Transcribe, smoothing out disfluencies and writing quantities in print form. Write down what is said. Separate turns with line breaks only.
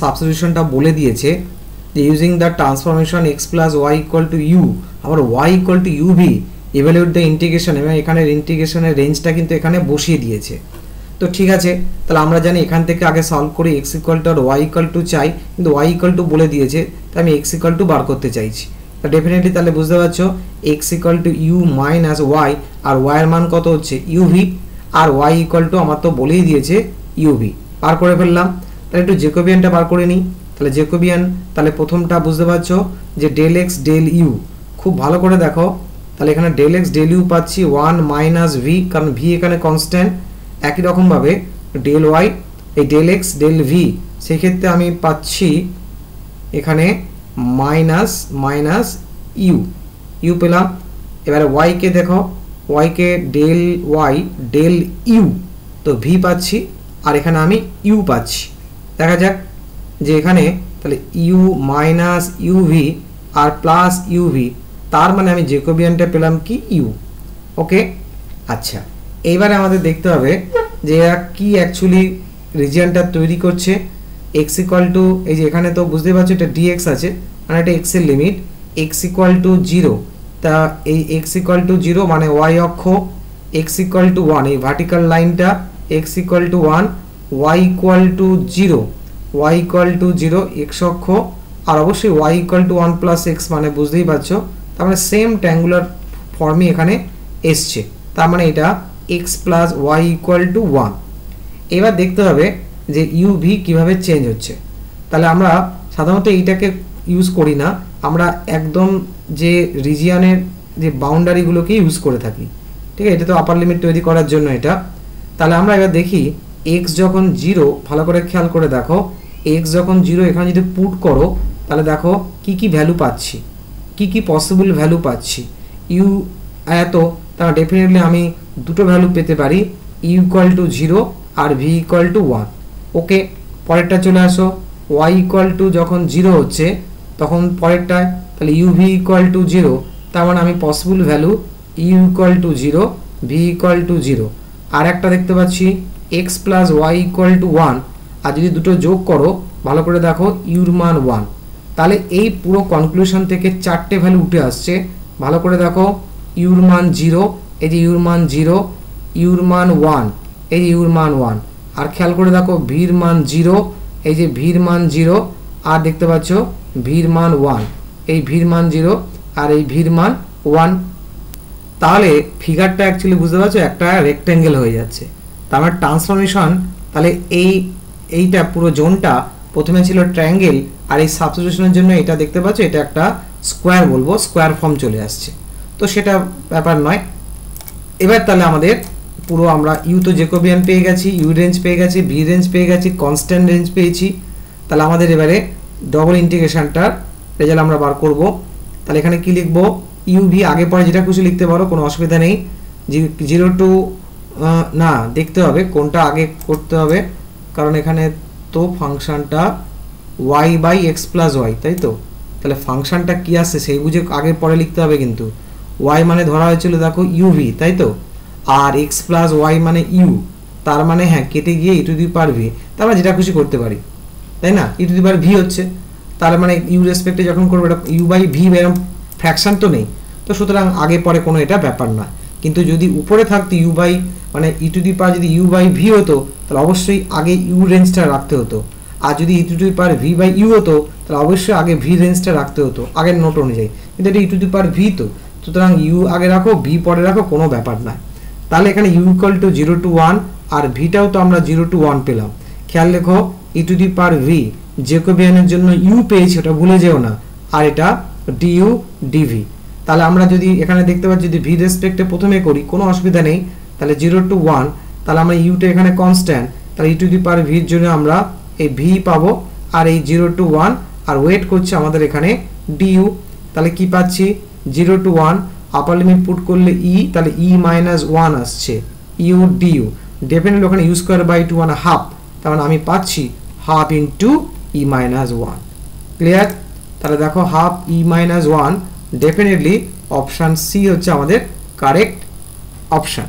সাবস্টিটিউশনটা বলে দিয়েছে যে using the transformation x plus y equal to u, আবার y equal to u v, evaluate the integration, এবং এখানে ইন্টিগ্রেশনের রেঞ্জটা কিন্তু এখানে বসিয়ে দিয়েছে। তো ঠিক আছে, তাহলে আমরা জানি এখান থেকে আগে সলভ করে এক্স ইকুয়াল টু আর ওয়াই ইকুয়াল টু চাই, কিন্তু ওয়াই ইকুয়াল টু বলে দিয়েছে, তাই আমি এক্স ইকুয়াল টু বার করতে চাইছি। তো ডেফিনেটলি তাহলে বুঝতে পারছো x equal to u minus y, আর ওয়াইয়ের মান কত হচ্ছে ইউভি, আর ওয়াই ইকুয়াল টু আমার তো বলেই দিয়েছে ইউভি। বার করে ফেললাম। তাহলে একটু জেকোবিয়ানটা বার করে নিই। তাহলে জেকোবিয়ান, তাহলে প্রথমটা বুঝতে পারছো যে ডেল এক্স ডেল ইউ, খুব ভালো করে দেখো। তাহলে এখানে ডেল এক্স ডেল ইউ পাচ্ছি 1 মাইনাস ভি, কারণ ভি এখানে কনস্ট্যান্ট। একই রকমভাবে ডেল ওয়াই, এই ডেল এক্স ডেল ভি, সেক্ষেত্রে আমি পাচ্ছি এখানে মাইনাস মাইনাস ইউ, ইউ পেলাম। এবারে ওয়াইকে দেখো, ওয়াইকে ডেল ওয়াই ডেল ইউ, তো ভি পাচ্ছি, আর এখানে আমি ইউ পাচ্ছি। দেখা যাক যে এখানে তাহলে ইউ মাইনাস ইউভি আর প্লাস ইউভি, তার মানে আমি জেকোবিয়ানটা পেলাম কি ইউ। ওকে, আচ্ছা এইবারে আমাদের দেখতে হবে যে এরা কি অ্যাকচুয়ালি রিজিয়নটা তৈরি করছে। এক্স ইকুয়াল টু, এই যে এখানে তো বুঝতে পারছো এটা ডিএক্স আছে, মানে এটা এক্সের লিমিট, এক্স ইকুয়াল টু 0, তা এই এক্স ইকুয়াল টু 0 মানে ওয়াই অক্ষ, এক্স ইকুয়াল টু 1, এই ভার্টিক্যাল লাইনটা x equal to 1, y equal to 0, y equal to 0 x অক্ষ, আর অবশ্যই y equal to 1 plus x, মানে বুঝতেই পারছো তার মানে সেম ট্যাঙ্গুলার ফর্মই এখানে এসছে, তার মানে এটা x plus y equal to 1। এবার দেখতে হবে যে ইউভি কীভাবে চেঞ্জ হচ্ছে। তাহলে আমরা সাধারণত এইটাকে ইউজ করি না, আমরা একদম যে রিজিয়নের যে বাউন্ডারিগুলোকে ইউজ করে থাকি, ঠিক আছে, এটা তো আপার লিমিট তৈরি করার জন্য এটা। তাহলে আমরা এবার দেখি এক্স যখন 0, ভালো করে খেয়াল করে দেখো, এক্স যখন 0 এখানে যদি পুট করো তাহলে দেখো কি কি ভ্যালু পাচ্ছি, কি কি পসিবল ভ্যালু পাচ্ছি। ইউ এত, তাহলে ডেফিনেটলি আমি দুটো ভ্যালু পেতে পারি, ইউ ইকুয়াল টু 0 আর ভি ইকুয়াল টু 1। ওকে, পরেরটা চলে আসো, ওয়াই ইকুয়াল টু যখন 0 হচ্ছে তখন পরেরটায় তাহলে ইউ ভি ইকুয়াল টু 0, তার মানে আমি possible value u equal to 0, v equal to 0। আর একটা দেখতে পাচ্ছি x plus y equal to 1, আর যদি দুটো যোগ করো ভালো করে দেখো ইউর মান 1। তাহলে এই পুরো কনক্লুশন থেকে 4টে ভ্যালু উঠে আসছে, ভালো করে দেখো ইউর মান 0, এই যে ইউর মান 0, ইউর মান 1, এই যে ইউর মান 1, আর খেয়াল করে দেখো ভির মান 0, এই যে ভির মান 0, আর দেখতে পাচ্ছ ভির মান 1, এই ভির মান 0 আর এই ভির মান 1। তাহলে ফিগারটা অ্যাকচুয়ালি বুঝতে পারছো একটা রেক্ট্যাঙ্গেল হয়ে যাচ্ছে। তার মানে ট্রান্সফরমেশন, তাহলে এইটা পুরো জোনটা প্রথমে ছিল ট্রায়াঙ্গেল, আর এই সাবস্টিটিউশনের জন্য এটা দেখতে পাচ্ছ এটা একটা স্কোয়ার, বলবো স্কোয়ার ফর্ম চলে আসছে, তো সেটা ব্যাপার নয়। এবার তাহলে আমাদের পুরো আমরা ইউ তো জেকোবিয়ান পেয়ে গেছি, ইউ রেঞ্জ পেয়ে গেছি, ভি রেঞ্জ পেয়ে গেছি, কনস্ট্যান্ট রেঞ্জ পেয়েছি। তাহলে আমাদের এবারে ডবল ইন্টিগ্রেশনটার রেজাল্ট আমরা বার করব। তাহলে এখানে কি লিখবো, ইউ ভি, আগে পরে যেটা খুশি লিখতে পারো, কোনো অসুবিধা নেই। 0 টু না, দেখতে হবে কোনটা আগে করতে হবে, কারণ এখানে তো ফাংশনটা y by x plus y, তাই তো। তাহলে ফাংশনটা কী আসছে সেই বুঝে আগে পরে লিখতে হবে, কিন্তু ওয়াই মানে ধরা হয়েছিল দেখো ইউভি, তাই তো, আর এক্স প্লাস ওয়াই মানে ইউ, তার মানে হ্যাঁ কেটে গিয়ে ই টু দি পাওয়ার ভি, তার মানে যেটা খুশি করতে পারি, তাই না, ই টু দি পাওয়ার ভি হচ্ছে, তার মানে ইউ রেসপেক্টে যখন করবো এটা ইউ বাই ভি, এরকম ফ্র্যাকশন তো নেই, তো সুতরাং আগে পরে কোনো এটা ব্যাপার না। কিন্তু যদি উপরে থাকতো ইউ বাই মানে ই টু দি পাওয়ার যদি ইউ বাই ভি হতো তাহলে অবশ্যই আগে ইউ রেঞ্জটা রাখতে হতো, আর যদি e to the power v by u হতো তাহলে অবশ্যই আগে ভি রেঞ্জটা রাখতে হতো আগের নোট অনুযায়ী, কিন্তু এটা ই টু দি পাওয়ার ভি, তো সুতরাং ইউ আগে রাখো ভি পরে রাখো, কোনো ব্যাপার না। তাহলে এখানে ইউ ইকুয়াল টু 0 টু 1, আর ভিটাও তো আমরা 0 টু 1 পেলাম। খেয়াল রেখো ই টু দি পাওয়ার ভি জেকোবিয়ানের জন্য ইউ পেয়েছি, ওটা ভুলে যেও না, আর এটা ডিইউ ডিভি। তাহলে আমরা যদি এখানে দেখতে পাচ্ছি যদি ভি রেসপেক্টে প্রথমে করি কোনো অসুবিধা নেই, তাহলে 0 টু 1, তাহলে আমরা ইউটা এখানে কনস্ট্যান্ট, তাহলে ই টু দি পাওয়ার ভির জন্য আমরা এই ভি পাবো, আর এই 0 টু 1 আর ওয়েট করছে আমাদের এখানে ডিইউ। তাহলে কি পাচ্ছি 0 টু 1 আপার লিমিট পুট করলে ই, তাহলে ই মাইনাস 1 আসছে ইউ ডিইউ, ডেফিনেটলি ওখানে ইউ স্কোয়ার বাই 2 মানে হাফ, তার মানে আমি পাচ্ছি হাফ ইন্টু ই মাইনাস 1। ক্লিয়ার? তাহলে দেখো হাফ ই মাইনাস 1, ডেফিনেটলি অপশান সি হচ্ছে আমাদের কারেক্ট অপশান।